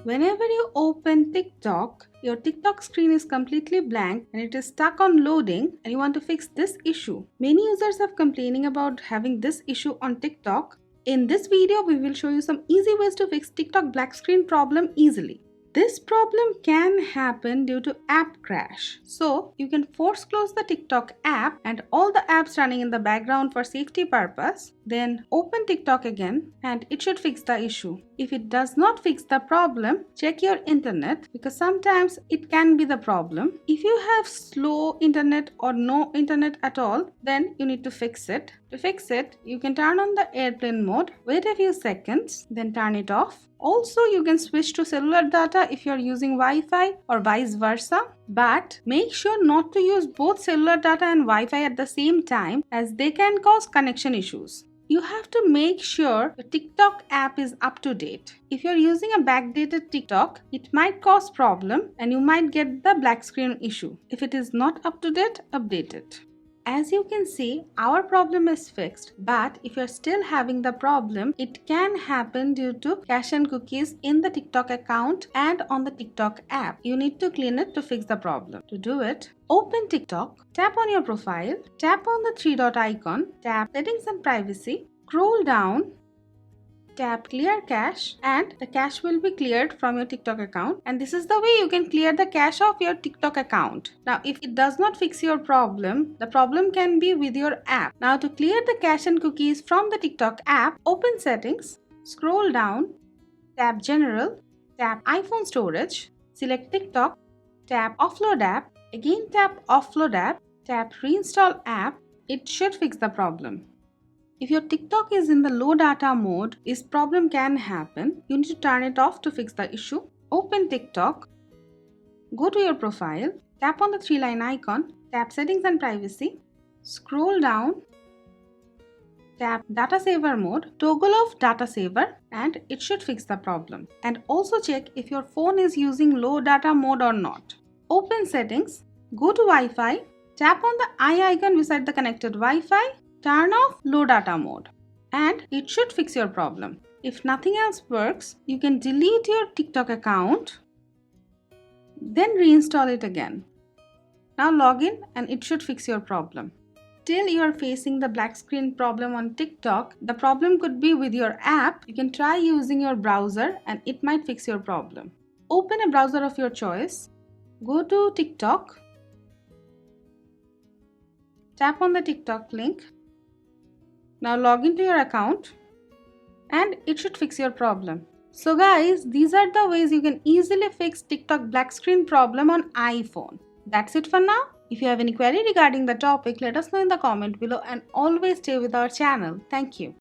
Whenever you open TikTok, your TikTok screen is completely blank and it is stuck on loading and you want to fix this issue. Many users have complaining about having this issue on TikTok. In this video, we will show you some easy ways to fix TikTok black screen problem easily. This problem can happen due to app crash. So you can force close the TikTok app and all the apps running in the background for safety purpose. Then open TikTok again and it should fix the issue. If it does not fix the problem, check your internet because sometimes it can be the problem. If you have slow internet or no internet at all, then you need to fix it. To fix it, you can turn on the airplane mode, wait a few seconds, then turn it off. Also, you can switch to cellular data if you are using Wi-Fi or vice versa. But make sure not to use both cellular data and Wi-Fi at the same time as they can cause connection issues. You have to make sure the TikTok app is up to date. If you're using a backdated TikTok, it might cause problem and you might get the black screen issue. If it is not up to date, update it. As you can see, our problem is fixed, but if you're still having the problem, it can happen due to cache and cookies in the TikTok account and on the TikTok app. You need to clean it to fix the problem. To do it, open TikTok, tap on your profile, tap on the three dot icon, tap Settings and Privacy, scroll down, tap Clear Cache and the cache will be cleared from your TikTok account, and this is the way you can clear the cache of your TikTok account. Now if it does not fix your problem, the problem can be with your app. Now to clear the cache and cookies from the TikTok app, open Settings, scroll down, tap General, tap iPhone Storage, select TikTok, tap Offload App, again tap Offload App, tap Reinstall App. It should fix the problem. If your TikTok is in the low data mode, this problem can happen. You need to turn it off to fix the issue. Open TikTok, go to your profile, tap on the three-line icon, tap Settings and Privacy, scroll down, tap Data Saver mode, toggle off Data Saver, and it should fix the problem. And also check if your phone is using low data mode or not. Open Settings, go to Wi-Fi, tap on the eye icon beside the connected Wi-Fi, turn off low data mode, and it should fix your problem. If nothing else works, you can delete your TikTok account, then reinstall it again. Now log in and it should fix your problem. Till you are facing the black screen problem on TikTok, the problem could be with your app. You can try using your browser and it might fix your problem. Open a browser of your choice, go to TikTok, tap on the TikTok link. Now log into your account and it should fix your problem. So guys, these are the ways you can easily fix TikTok black screen problem on iPhone. That's it for now. If you have any query regarding the topic, let us know in the comment below and always stay with our channel. Thank you.